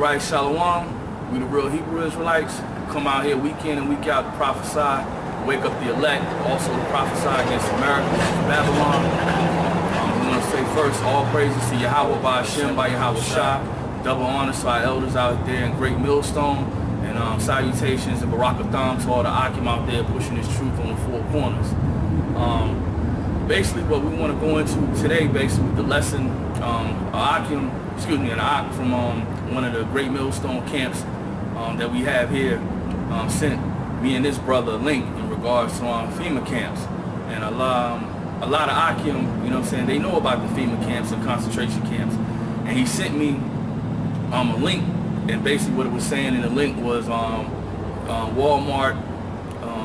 right, Shalom. We the real Hebrew Israelites. Come out here week in and week out to prophesy, wake up the elect, also to prophesy against America, Babylon. We want to say first, all praises to Yahweh by Hashem, by Yahweh Shah. Double honors to our elders out there in Great Millstone. And salutations and barakatham to all the Akim out there pushing this truth on the four corners. Basically what we want to go into today, basically with the lesson, an Ak from one of the Great Millstone camps that we have here sent me and this brother a link in regards to FEMA camps. And a lot of Akim, you know what I'm saying, they know about the FEMA camps and concentration camps. And he sent me a link, and basically what it was saying in the link was Walmart,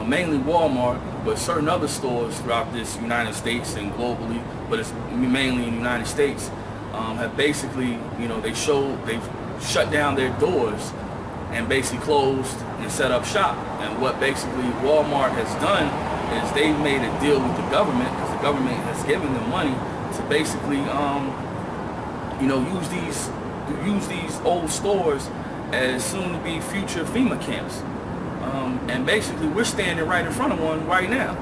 mainly Walmart, but certain other stores throughout this United States and globally, but it's mainly in the United States, have basically, you know, they've shut down their doors and basically closed and set up shop. And what basically Walmart has done is they've made a deal with the government, because the government has given them money to basically, you know, use these old stores as soon to be future FEMA camps. And basically we're standing right in front of one right now,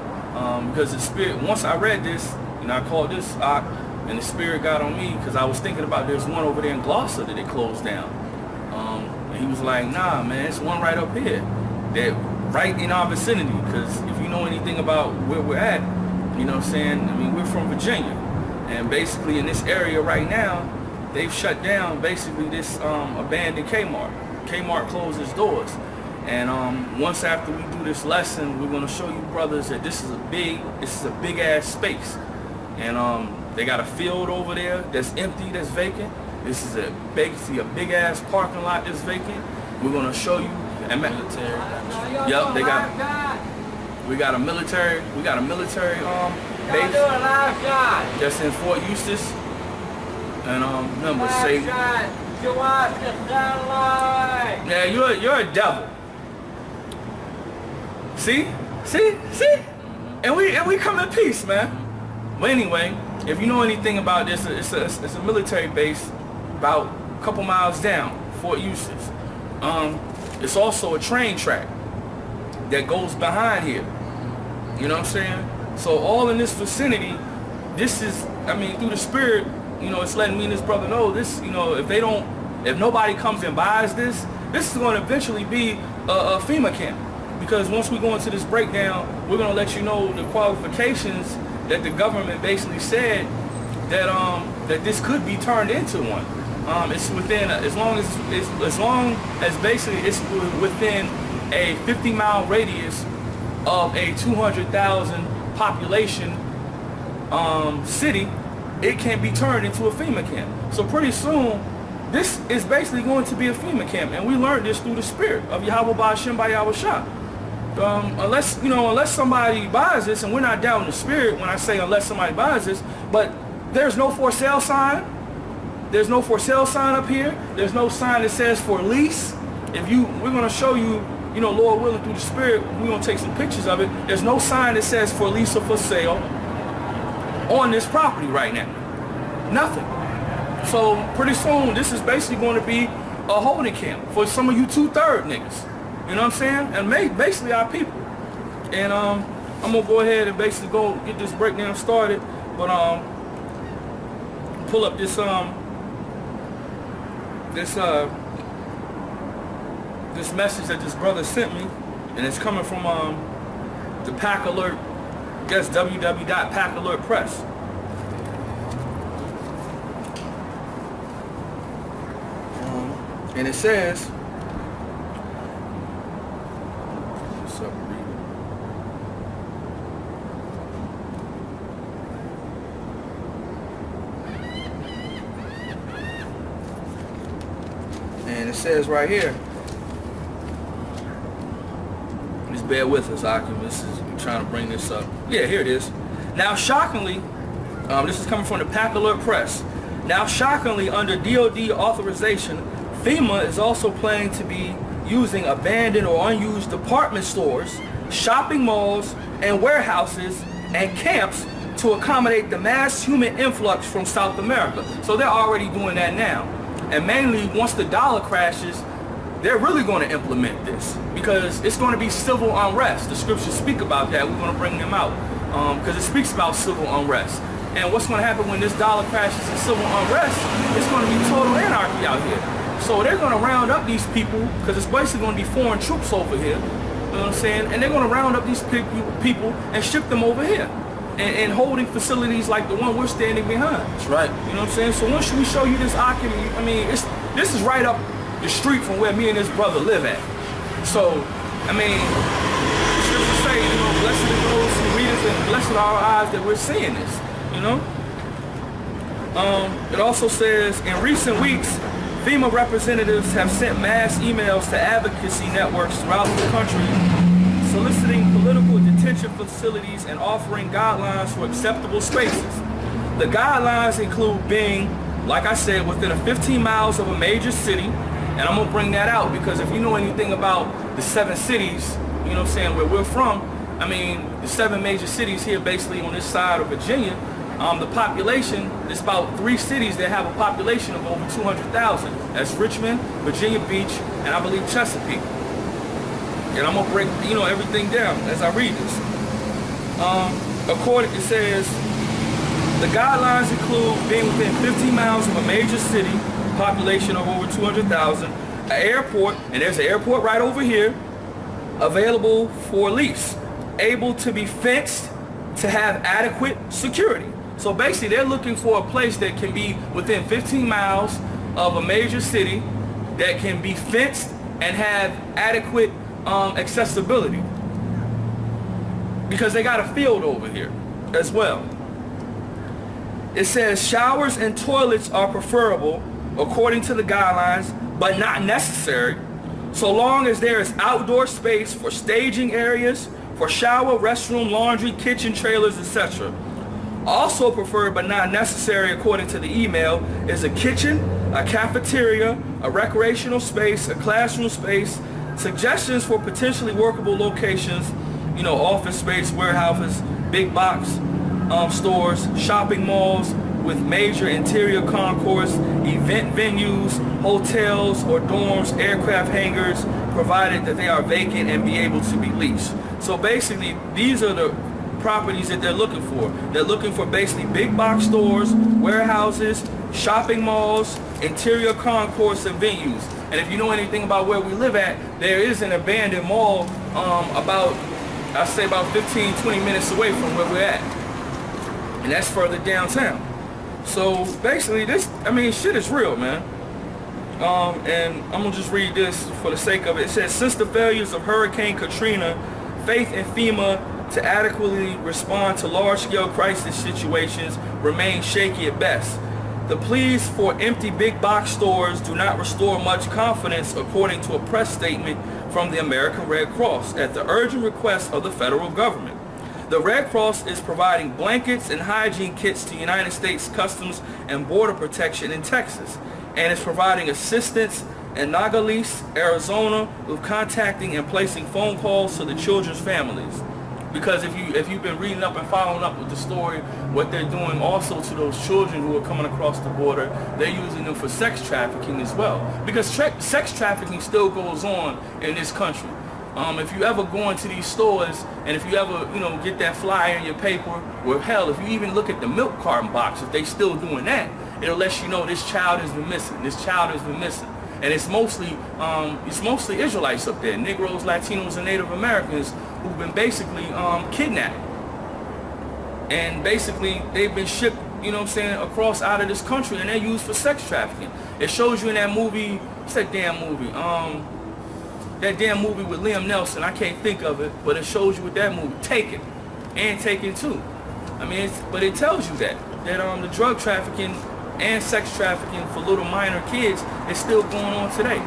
because the spirit, once I read this, you know, I called this and the spirit got on me, because I was thinking about there's one over there in Gloucester that they closed down. And he was like, nah man, it's one right up here, that right in our vicinity, because if you know anything about where we're at, you know what I'm saying, I mean, we're from Virginia, and basically in this area right now, they've shut down basically this abandoned Kmart. Kmart closed its doors. And once after we do this lesson, we're gonna show you brothers that this is a big ass space. And they got a field over there that's empty, that's vacant. This is basically a big ass parking lot that's vacant. We're gonna show you and military. Yep, we got a military base that's in Fort Eustis. And remember, say, yeah, you're a devil. See, and we come in peace, man. But anyway, if you know anything about this, it's a military base about a couple miles down, Fort Eustis. It's also a train track that goes behind here. You know what I'm saying? So all in this vicinity, this is, I mean, through the spirit, you know, it's letting me and this brother know this, you know, if nobody comes and buys this is going to eventually be a FEMA camp. Because once we go into this breakdown, we're going to let you know the qualifications that the government basically said that that this could be turned into one. It's within, as long as basically it's within a 50-mile radius of a 200,000 population city, it can be turned into a FEMA camp. So pretty soon, this is basically going to be a FEMA camp, and we learned this through the spirit of Yahweh by Hashem by Yahweh Shah. Unless somebody buys this, and we're not down in the spirit when I say unless somebody buys this, but there's no for sale sign. There's no for sale sign up here. There's no sign that says for lease. We're going to show you, you know, Lord willing, through the spirit, we're going to take some pictures of it. There's no sign that says for lease or for sale on this property right now. Nothing. So pretty soon, this is basically going to be a holding camp for some of you 2/3 niggas. You know what I'm saying? And basically our people. And I'm gonna go ahead and basically go get this breakdown started. But pull up this message that this brother sent me, and it's coming from the Pack Alert. I guess www.packalertpress. And it says, and it says right here, just bear with us, Akim. This is, I'm trying to bring this up. Yeah, here it is. Now, shockingly, this is coming from the Pack Alert Press. Now, shockingly, under DOD authorization, FEMA is also planning to be using abandoned or unused department stores, shopping malls, and warehouses and camps to accommodate the mass human influx from South America. So they're already doing that now. And mainly, once the dollar crashes, they're really going to implement this because it's going to be civil unrest. The scriptures speak about that. We're going to bring them out because it speaks about civil unrest. And what's going to happen when this dollar crashes in civil unrest, it's going to be total anarchy out here. So they're going to round up these people because it's basically going to be foreign troops over here. You know what I'm saying? And they're going to round up these people and ship them over here and holding facilities like the one we're standing behind. That's right. You know what I'm saying? So once we show you this document, I mean, this is right up the street from where me and this brother live at. So, I mean, the scriptures say, you know, blessed are those who read it and blessed are our eyes that we're seeing this, you know? It also says, in recent weeks, FEMA representatives have sent mass emails to advocacy networks throughout the country soliciting political detention facilities and offering guidelines for acceptable spaces. The guidelines include being, like I said, within a 15 miles of a major city, and I'm going to bring that out because if you know anything about the 7 cities, you know what I'm saying, where we're from, I mean, the 7 major cities here basically on this side of Virginia, the population, there's about 3 cities that have a population of over 200,000. That's Richmond, Virginia Beach, and I believe Chesapeake. And I'm going to break, you know, everything down as I read this. According, it says, the guidelines include being within 15 miles of a major city, population of over 200,000, an airport, and there's an airport right over here, available for lease, able to be fenced to have adequate security. So basically they're looking for a place that can be within 15 miles of a major city that can be fenced and have adequate accessibility. Because they got a field over here as well. It says showers and toilets are preferable according to the guidelines, but not necessary, so long as there is outdoor space for staging areas, for shower, restroom, laundry, kitchen, trailers, etc. Also preferred but not necessary according to the email is a kitchen, a cafeteria, a recreational space, a classroom space, suggestions for potentially workable locations, you know, office space, warehouses, big box stores, shopping malls with major interior concourse, event venues, hotels or dorms, aircraft hangars, provided that they are vacant and be able to be leased. So basically, these are the properties that they're looking for. They're looking for basically big box stores, warehouses, shopping malls, interior concourse and venues. And if you know anything about where we live at, there is an abandoned mall I'd say about 15-20 minutes away from where we're at. And that's further downtown. So basically this, I mean, shit is real, man. And I'm gonna just read this for the sake of it. It says, since the failures of Hurricane Katrina, faith in FEMA to adequately respond to large-scale crisis situations remain shaky at best. The pleas for empty big box stores do not restore much confidence, according to a press statement from the American Red Cross, at the urgent request of the federal government. The Red Cross is providing blankets and hygiene kits to United States Customs and Border Protection in Texas, and is providing assistance in Nogales, Arizona, with contacting and placing phone calls to the children's families. Because if you've been reading up and following up with the story, what they're doing also to those children who are coming across the border, they're using them for sex trafficking as well. Because sex trafficking still goes on in this country. If you ever go into these stores, and if you ever, you know, get that flyer in your paper, or hell, if you even look at the milk carton box, if they still doing that, it'll let you know this child has been missing, this child has been missing. And it's mostly Israelites up there, Negroes, Latinos, and Native Americans who've been basically kidnapped. And basically they've been shipped, you know what I'm saying, across out of this country, and they're used for sex trafficking. It shows you in that movie, what's that damn movie? That damn movie with Liam Nelson, I can't think of it, but it shows you with that movie, Take It, and Take It 2. I mean, but it tells you that the drug trafficking and sex trafficking for little minor kids is still going on today.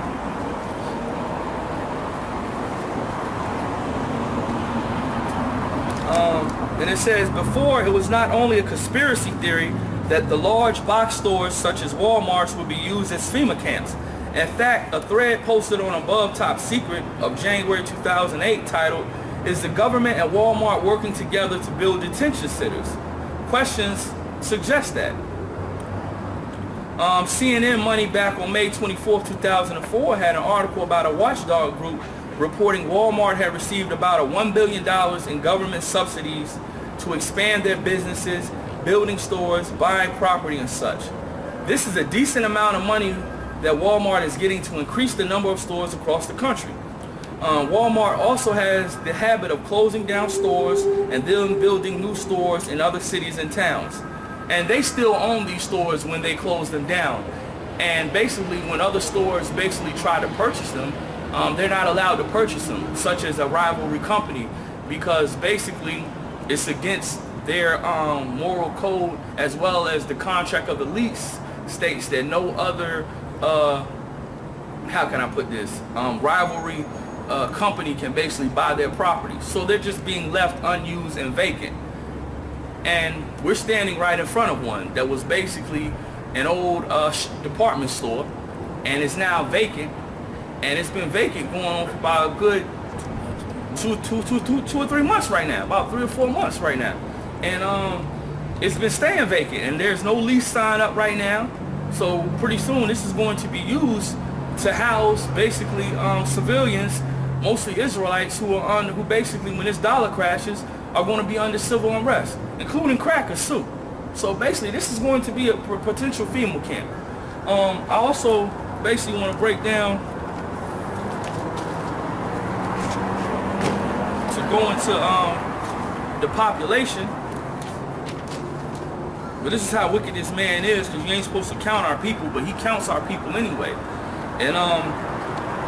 And it says, before it was not only a conspiracy theory that the large box stores such as Walmart's would be used as FEMA camps. In fact, a thread posted on Above Top Secret of January 2008 titled, "Is the government and Walmart working together to build detention centers?" Questions suggest that. CNN Money back on May 24, 2004 had an article about a watchdog group reporting Walmart had received about $1 billion in government subsidies to expand their businesses, building stores, buying property and such. This is a decent amount of money that Walmart is getting to increase the number of stores across the country. Walmart also has the habit of closing down stores and then building new stores in other cities and towns. And they still own these stores when they close them down. And basically when other stores basically try to purchase them, they're not allowed to purchase them, such as a rivalry company, because basically it's against their moral code, as well as the contract of the lease states that no other, how can I put this, rivalry company can basically buy their property. So they're just being left unused and vacant. And we're standing right in front of one that was basically an old department store, and it's now vacant. And it's been vacant going on for about a good two or 3 months right now, about 3 or 4 months right now. And it's been staying vacant, and there's no lease sign up right now. So pretty soon this is going to be used to house basically civilians, mostly Israelites, who basically, when this dollar crashes, are going to be under civil unrest, including crackers too. So basically this is going to be a potential FEMA camp. I also basically want to break down, to go into the population. But this is how wicked this man is, because you ain't supposed to count our people, but he counts our people anyway. And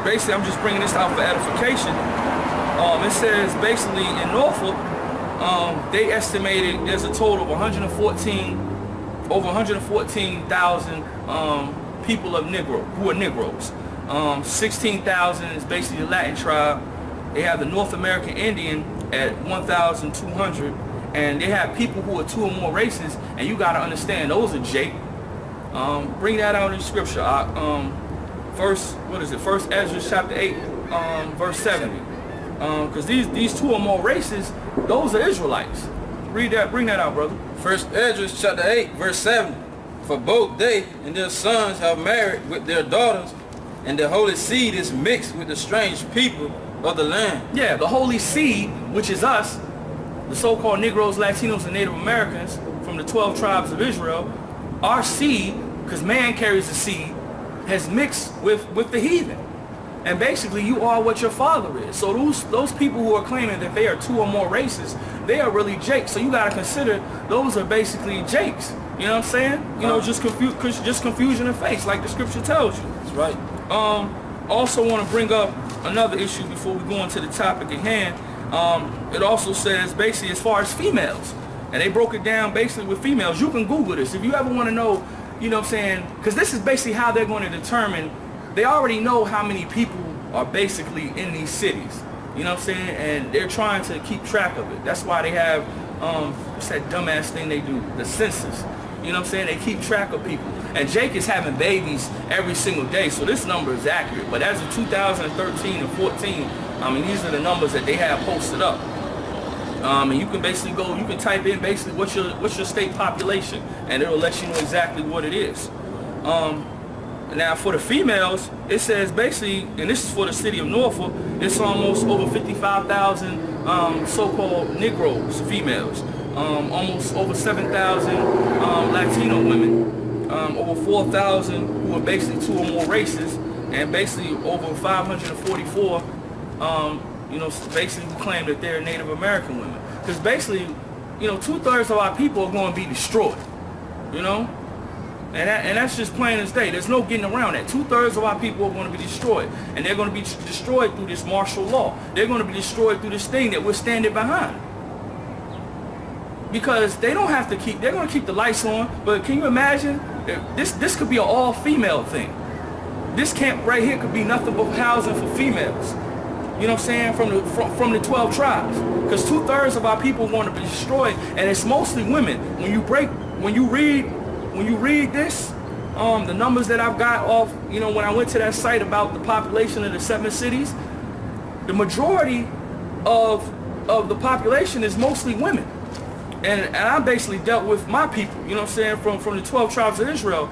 basically I'm just bringing this out for edification. It says basically in Norfolk, they estimated there's a total of over 114,000 people of who are Negroes. 16,000 is basically the Latin tribe. They have the North American Indian at 1,200, and they have people who are 2 or more races, and you got to understand those are Jake. Bring that out in scripture. First Ezra chapter 8, verse 70. Because these 2 or more races, those are Israelites. Read that, bring that out, brother. First Ezra chapter 8, verse 70. For both they and their sons have married with their daughters, and the holy seed is mixed with the strange people of the land. Yeah, the holy seed, which is us, the so-called Negroes, Latinos, and Native Americans from the 12 tribes of Israel, our seed, because man carries the seed, has mixed with the heathen. And basically you are what your father is. So those people who are claiming that they are 2 or more races, they are really Jakes. So you got to consider those are basically Jakes. You know what I'm saying? You know, just confusion in face, like the scripture tells you. That's right. Also want to bring up another issue before we go into the topic at hand. It also says basically as far as females, and they broke it down basically with females. You can Google this if you ever want to know, you know what I'm saying, because this is basically how they're going to determine. They already know how many people are basically in these cities, you know what I'm saying, and they're trying to keep track of it. That's why they have what's that dumbass thing they do, the census. You know what I'm saying? They keep track of people. And Jake is having babies every single day, so this number is accurate. But as of 2013 and 14, I mean, these are the numbers that they have posted up. And you can basically go, you can type in basically what's your state population, and it'll let you know exactly what it is. Now for the females, it says basically, and this is for the city of Norfolk, it's almost over 55,000 so-called Negroes, females. Almost over 7,000 Latino women, over 4,000 who are basically 2 or more races, and basically over 544, you know, basically who claim that they're Native American women. Because basically, you know, 2/3 of our people are going to be destroyed, you know, and that's just plain as day. There's no getting around that. 2/3 of our people are going to be destroyed, and they're going to be destroyed through this martial law. They're going to be destroyed through this thing that we're standing behind. Because they don't have to they're going to keep the lights on, but can you imagine, this could be an all-female thing. This camp right here could be nothing but housing for females. You know what I'm saying? From the 12 tribes. Because 2/3 of our people want to be destroyed, and it's mostly women. When you read this, the numbers that I've got off, you know, when I went to that site about the population of the 7 cities, the majority of the population is mostly women. And I basically dealt with my people, you know what I'm saying, from the 12 tribes of Israel.